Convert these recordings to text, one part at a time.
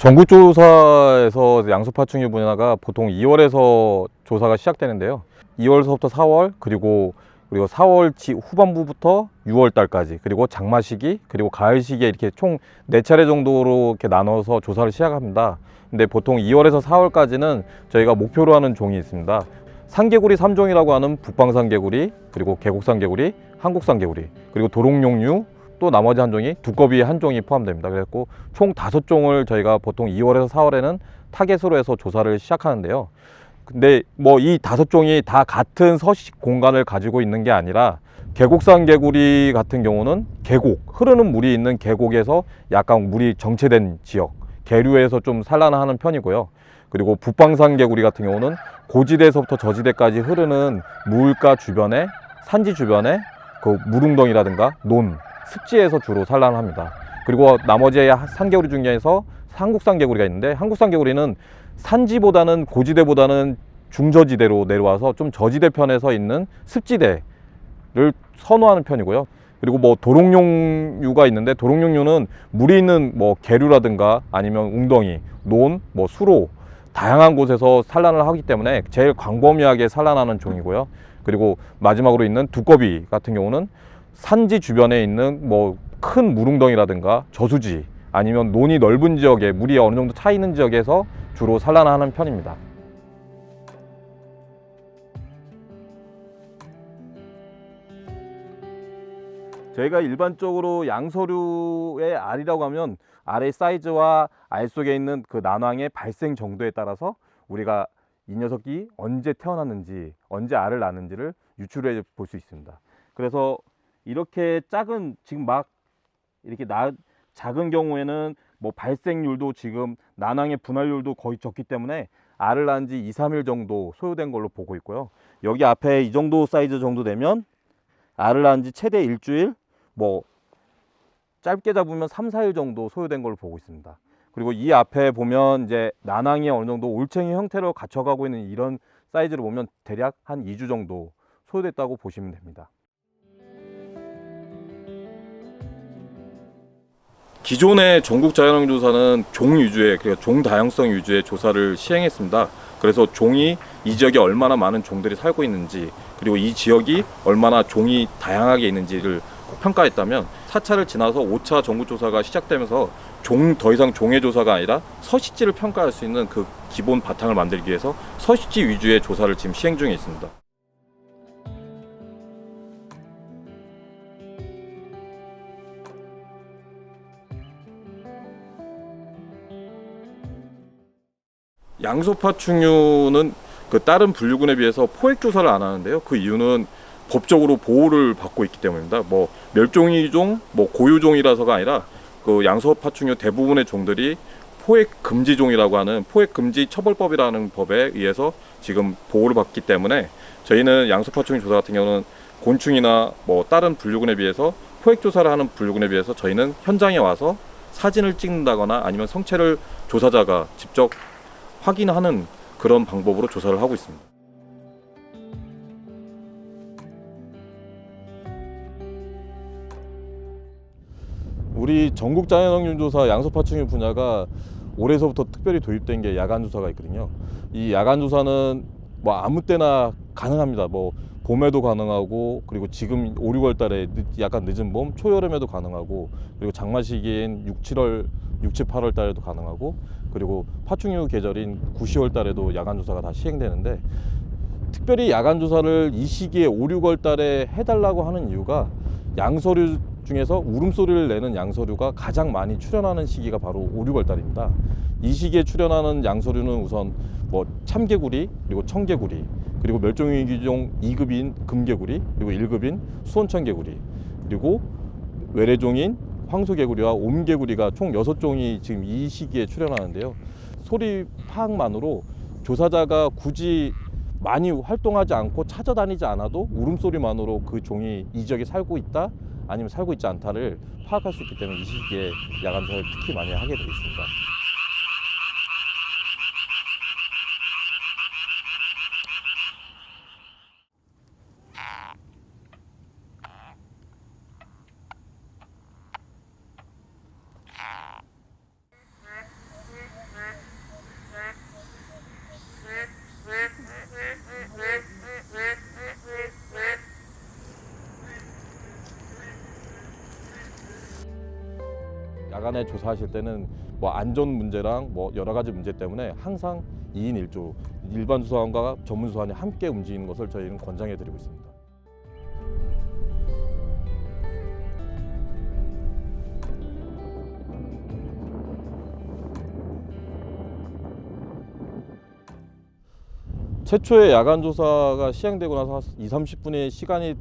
전국조사에서 양소파충류 분야가 보통 2월에서 조사가 시작되는데요. 2월서부터 4월 그리고 4월 후반부부터 6월 달까지, 그리고 장마 시기, 그리고 가을 시기에 이렇게 총 4차례 정도로 이렇게 나눠서 조사를 시작합니다. 근데 보통 2월에서 4월까지는 저희가 목표로 하는 종이 있습니다. 산개구리 3종이라고 하는 북방산개구리, 그리고 계곡산개구리, 한국산개구리, 그리고 도롱뇽류, 또 나머지 한 종이 두꺼비 한 종이 포함됩니다. 그래서 총 5종을 저희가 보통 2월에서 4월에는 타겟으로 해서 조사를 시작하는데요. 근데 뭐 이 5종이 다 같은 서식 공간을 가지고 있는 게 아니라, 계곡산 개구리 같은 경우는 계곡, 흐르는 물이 있는 계곡에서 약간 물이 정체된 지역, 계류에서 좀 산란하는 편이고요. 그리고 북방산 개구리 같은 경우는 고지대에서부터 저지대까지 흐르는 물가 주변에, 산지 주변에 그 물웅덩이라든가 논, 습지에서 주로 산란합니다. 그리고 나머지 산개구리 중에서 한국산개구리가 있는데, 한국산개구리는 산지보다는 고지대보다는 중저지대로 내려와서 좀 저지대 편에서 있는 습지대를 선호하는 편이고요. 그리고 뭐 도롱뇽류가 있는데, 도롱뇽류는 물이 있는 뭐 계류라든가 아니면 웅덩이, 논, 뭐 수로 다양한 곳에서 산란을 하기 때문에 제일 광범위하게 산란하는 종이고요. 그리고 마지막으로 있는 두꺼비 같은 경우는 산지 주변에 있는 뭐 큰 물웅덩이라든가 저수지, 아니면 논이 넓은 지역에, 물이 어느 정도 차 있는 지역에서 주로 산란하는 편입니다. 저희가 일반적으로 양서류의 알이라고 하면 알의 사이즈와 알 속에 있는 그 난황의 발생 정도에 따라서 우리가 이 녀석이 언제 태어났는지, 언제 알을 낳는지를 유추해 볼 수 있습니다. 그래서 이렇게 작은, 지금 막 이렇게 작은 경우에는 뭐 발생률도, 지금 난황의 분할률도 거의 적기 때문에 알을 낳은 지 2, 3일 정도 소요된 걸로 보고 있고요. 여기 앞에 이 정도 사이즈 정도 되면 알을 낳은 지 최대 일주일, 뭐 짧게 잡으면 3, 4일 정도 소요된 걸로 보고 있습니다. 그리고 이 앞에 보면 이제 난황이 어느 정도 올챙이 형태로 갖춰가고 있는 이런 사이즈를 보면 대략 한 2주 정도 소요됐다고 보시면 됩니다. 기존의 전국 자연환경 조사는 종 위주의, 그러니까 종 다양성 위주의 조사를 시행했습니다. 그래서 종이 이 지역에 얼마나 많은 종들이 살고 있는지, 그리고 이 지역이 얼마나 종이 다양하게 있는지를 평가했다면, 4차를 지나서 5차 전국조사가 시작되면서 더 이상 종의 조사가 아니라 서식지를 평가할 수 있는 그 기본 바탕을 만들기 위해서 서식지 위주의 조사를 지금 시행 중에 있습니다. 양소파충류는 그 다른 분류군에 비해서 포획 조사를 안 하는데요. 그 이유는 법적으로 보호를 받고 있기 때문입니다. 뭐 멸종위종, 뭐 고유종이라서가 아니라, 그 양소파충류 대부분의 종들이 포획 금지종이라고 하는 포획 금지 처벌법이라는 법에 의해서 지금 보호를 받기 때문에, 저희는 양소파충류 조사 같은 경우는 곤충이나 뭐 다른 분류군에 비해서, 포획 조사를 하는 분류군에 비해서 저희는 현장에 와서 사진을 찍는다거나 아니면 성체를 조사자가 직접 확인하는 그런 방법으로 조사를 하고 있습니다. 우리 전국 자연환경 조사 양소파충류 분야가 올해서부터 특별히 도입된 게 야간 조사가 있거든요. 이 야간 조사는 뭐 아무 때나 가능합니다. 뭐 봄에도 가능하고, 그리고 지금 5, 6월 달에 약간 늦은 봄, 초여름에도 가능하고, 그리고 장마 시기인 6, 7, 8월 달에도 가능하고, 그리고 파충류 계절인 9, 10월 달에도 야간 조사가 다 시행되는데, 특별히 야간 조사를 이 시기에 5, 6월 달에 해달라고 하는 이유가, 양서류 중에서 울음소리를 내는 양서류가 가장 많이 출현하는 시기가 바로 5, 6월 달입니다. 이 시기에 출현하는 양서류는 우선 뭐 참개구리, 그리고 청개구리, 그리고 멸종위기종 2급인 금개구리, 그리고 1급인 수온천개구리, 그리고 외래종인 황소개구리와 옴개구리가 총 6종이 지금 이 시기에 출현하는데요. 소리 파악만으로 조사자가 굳이 많이 활동하지 않고 찾아다니지 않아도 울음소리만으로 그 종이 이 지역에 살고 있다, 아니면 살고 있지 않다를 파악할 수 있기 때문에 이 시기에 야간 조사를 특히 많이 하게 되어 있습니다. 야간에 조사하실 때는 뭐 안전 문제랑 뭐 여러 가지 문제 때문에 항상 2인 1조 일반 조사관과 전문 조사관이 함께 움직이는 것을 저희는 권장해 드리고 있습니다. 최초의 야간 조사가 시행되고 나서 20-30분의 시간이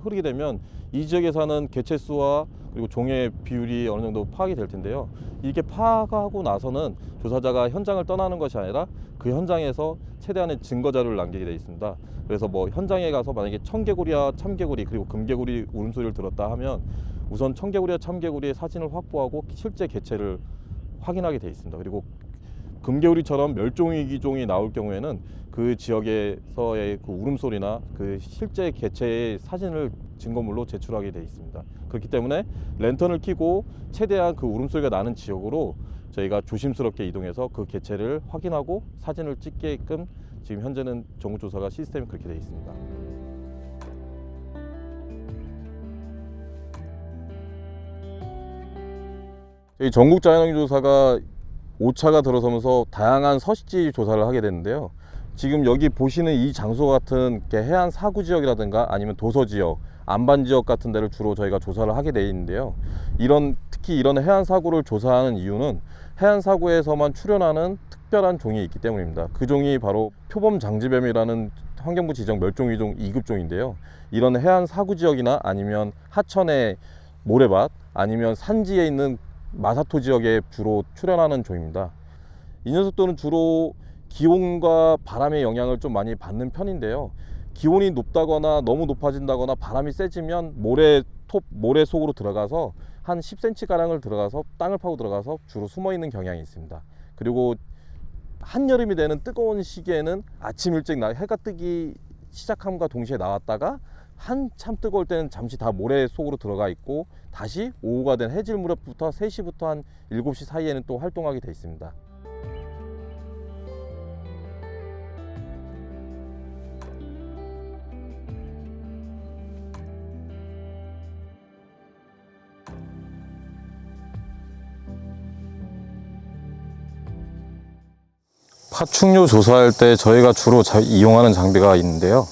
흐르게 되면 이 지역에 사는 개체 수와 그리고 종의 비율이 어느 정도 파악이 될 텐데요. 이렇게 파악하고 나서는 조사자가 현장을 떠나는 것이 아니라 그 현장에서 최대한의 증거 자료를 남기게 되어 있습니다. 그래서 뭐 현장에 가서 만약에 청개구리와 참개구리 그리고 금개구리 울음소리를 들었다 하면 우선 청개구리와 참개구리의 사진을 확보하고 실제 개체를 확인하게 되어 있습니다. 그리고 금개구리처럼 멸종위기종이 나올 경우에는 그 지역에서의 그 울음소리나 그 실제 개체의 사진을 증거물로 제출하게 되어 있습니다. 그렇기 때문에 랜턴을 켜고 최대한 그 울음소리가 나는 지역으로 저희가 조심스럽게 이동해서 그 개체를 확인하고 사진을 찍게끔 지금 현재는 전국조사가 시스템이 그렇게 되어 있습니다. 이 전국자연환경조사가 5차가 들어서면서 다양한 서식지 조사를 하게 되는데요. 지금 여기 보시는 이 장소 같은 해안 사구 지역이라든가 아니면 도서 지역, 안반 지역 같은 데를 주로 저희가 조사를 하게 되어 있는데요. 특히 이런 해안 사구를 조사하는 이유는 해안 사구에서만 출현하는 특별한 종이 있기 때문입니다. 그 종이 바로 표범 장지뱀이라는 환경부 지정 멸종위종 2급종인데요. 이런 해안 사구 지역이나 아니면 하천의 모래밭 아니면 산지에 있는 마사토 지역에 주로 출현하는 종입니다. 이 녀석들은 주로 기온과 바람의 영향을 좀 많이 받는 편인데요. 기온이 높다거나 너무 높아진다거나 바람이 세지면 모래 속으로 들어가서 한 10cm 가량을 들어가서 땅을 파고 들어가서 주로 숨어 있는 경향이 있습니다. 그리고 한여름이 되는 뜨거운 시기에는 아침 일찍 해가 뜨기 시작함과 동시에 나왔다가 한참 뜨거울 때는 잠시 다 모래 속으로 들어가 있고 다시 오후가 된 해질 무렵부터 3시부터 한 7시 사이에는 또 활동하게 되어 있습니다. 파충류 조사할 때 저희가 주로 이용하는 장비가 있는데요.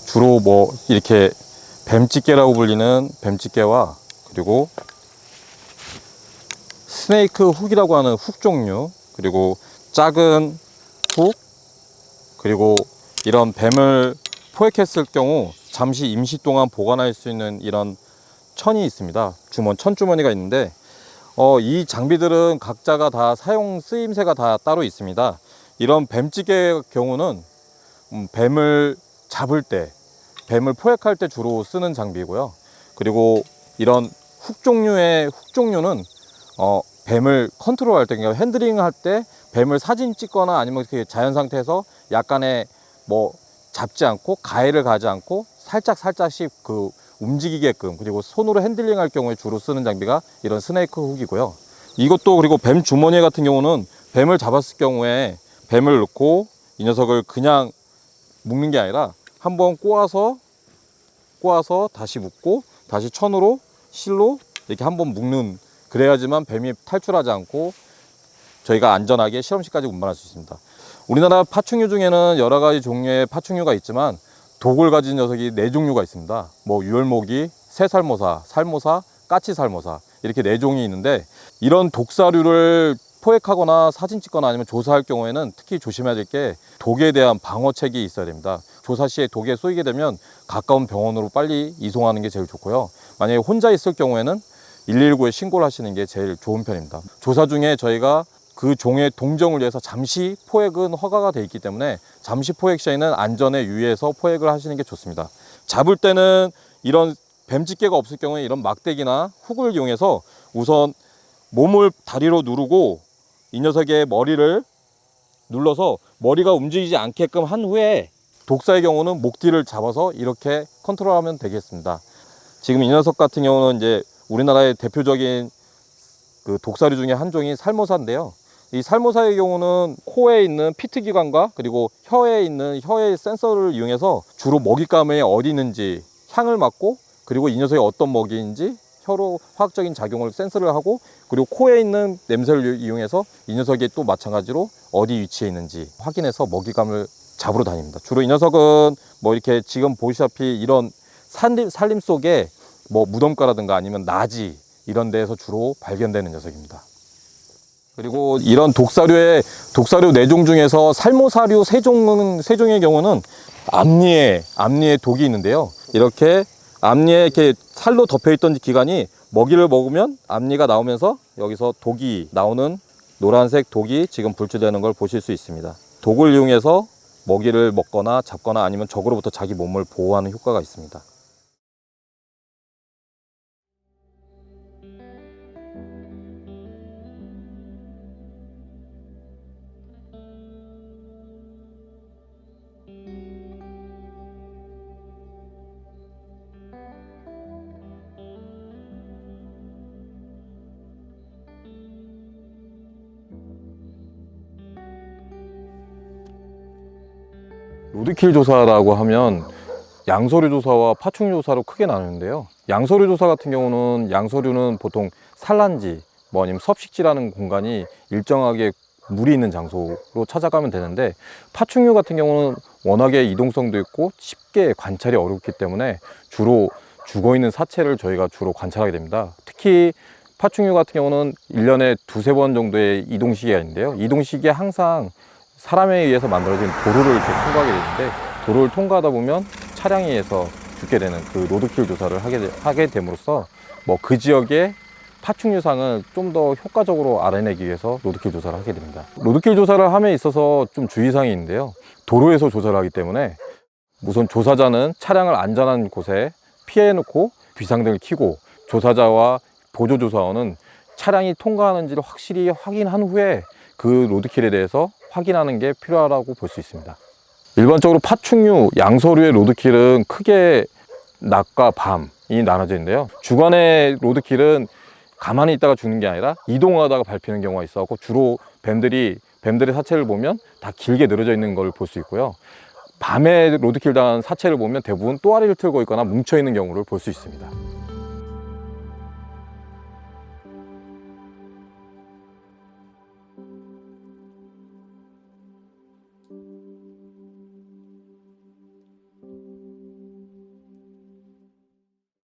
주로 뭐 이렇게 뱀집게라고 불리는 뱀집게와 그리고 스네이크 훅이라고 하는 훅 종류, 그리고 작은 훅, 그리고 이런 뱀을 포획했을 경우 잠시 임시 동안 보관할 수 있는 이런 천이 있습니다. 천주머니가 있는데 이 장비들은 각자가 다 사용 쓰임새가 다 따로 있습니다. 이런 뱀집게의 경우는 뱀을 잡을 때, 뱀을 포획할 때 주로 쓰는 장비고요. 그리고 이런 훅 종류는 뱀을 컨트롤할 때, 그러니까 핸들링 할 때 뱀을 사진 찍거나 아니면 자연 상태에서 약간의 뭐 잡지 않고 가해를 가지 않고 살짝씩 그 움직이게끔, 그리고 손으로 핸들링 할 경우에 주로 쓰는 장비가 이런 스네이크 훅이고요. 이것도 그리고 뱀 주머니 같은 경우는 뱀을 잡았을 경우에 뱀을 넣고 이 녀석을 그냥 묶는 게 아니라 한번 꼬아서 다시 묶고 다시 천으로 실로 이렇게 한번 묶는, 그래야지만 뱀이 탈출하지 않고 저희가 안전하게 실험실까지 운반할 수 있습니다. 우리나라 파충류 중에는 여러 가지 종류의 파충류가 있지만 독을 가진 녀석이 4종류가 있습니다. 뭐 유혈모기, 새살모사, 살모사, 까치살모사 이렇게 4종이 있는데, 이런 독사류를 포획하거나 사진 찍거나 아니면 조사할 경우에는 특히 조심해야 될 게 독에 대한 방어책이 있어야 됩니다. 조사 시에 독에 쏘이게 되면 가까운 병원으로 빨리 이송하는 게 제일 좋고요. 만약에 혼자 있을 경우에는 119에 신고를 하시는 게 제일 좋은 편입니다. 조사 중에 저희가 그 종의 동정을 위해서 잠시 포획은 허가가 되어 있기 때문에 잠시 포획 시에는 안전에 유의해서 포획을 하시는 게 좋습니다. 잡을 때는 이런 뱀집게가 없을 경우에 이런 막대기나 훅을 이용해서 우선 몸을 다리로 누르고 이 녀석의 머리를 눌러서 머리가 움직이지 않게끔 한 후에, 독사의 경우는 목 뒤를 잡아서 이렇게 컨트롤하면 되겠습니다. 지금 이 녀석 같은 경우는 이제 우리나라의 대표적인 그 독사류 중에 한 종이 살모사인데요. 이 살모사의 경우는 코에 있는 피트기관과 그리고 혀에 있는 혀의 센서를 이용해서 주로 먹잇감에 어디 있는지 향을 맡고, 그리고 이 녀석이 어떤 먹이인지 혀로 화학적인 작용을 센서를 하고, 그리고 코에 있는 냄새를 이용해서 이 녀석이 또 마찬가지로 어디 위치에 있는지 확인해서 먹잇감을 잡으러 다닙니다. 주로 이 녀석은 뭐 이렇게 지금 보시다시피 이런 산림 속에 뭐 무덤가라든가 아니면 나지 이런 데에서 주로 발견되는 녀석입니다. 그리고 이런 독사류 네종 중에서 살모사류 세종의 경우는 앞니에 독이 있는데요. 이렇게 앞니에 이렇게 살로 덮여 있던 기관이 먹이를 먹으면 앞니가 나오면서 여기서 독이 나오는 노란색 독이 지금 분출되는 걸 보실 수 있습니다. 독을 이용해서 먹이를 먹거나 잡거나 아니면 적으로부터 자기 몸을 보호하는 효과가 있습니다. 로드킬 조사라고 하면 양서류 조사와 파충류 조사로 크게 나누는데요. 양서류 조사 같은 경우는 양서류는 보통 산란지 뭐 아니면 섭식지라는 공간이 일정하게 물이 있는 장소로 찾아가면 되는데, 파충류 같은 경우는 워낙에 이동성도 있고 쉽게 관찰이 어렵기 때문에 주로 죽어있는 사체를 저희가 주로 관찰하게 됩니다. 특히 파충류 같은 경우는 1년에 두세 번 정도의 이동시기가 있는데요. 이동시기에 항상 사람에 의해서 만들어진 도로를 이렇게 통과하게 되는데, 도로를 통과하다 보면 차량에 의해서 죽게 되는 그 로드킬 조사를 하게 됨으로써 뭐 그 지역의 파충류상을 좀 더 효과적으로 알아내기 위해서 로드킬 조사를 하게 됩니다. 로드킬 조사를 함에 있어서 좀 주의사항이 있는데요. 도로에서 조사를 하기 때문에 우선 조사자는 차량을 안전한 곳에 피해 놓고 비상등을 켜고, 조사자와 보조조사원은 차량이 통과하는지를 확실히 확인한 후에 그 로드킬에 대해서 확인하는 게 필요하다고 볼 수 있습니다. 일반적으로 파충류, 양서류의 로드킬은 크게 낮과 밤이 나눠져 있는데요. 주간의 로드킬은 가만히 있다가 죽는 게 아니라 이동하다가 밟히는 경우가 있어서 주로 뱀들의 사체를 보면 다 길게 늘어져 있는 걸 볼 수 있고요. 밤에 로드킬 당한 사체를 보면 대부분 또아리를 틀고 있거나 뭉쳐 있는 경우를 볼 수 있습니다.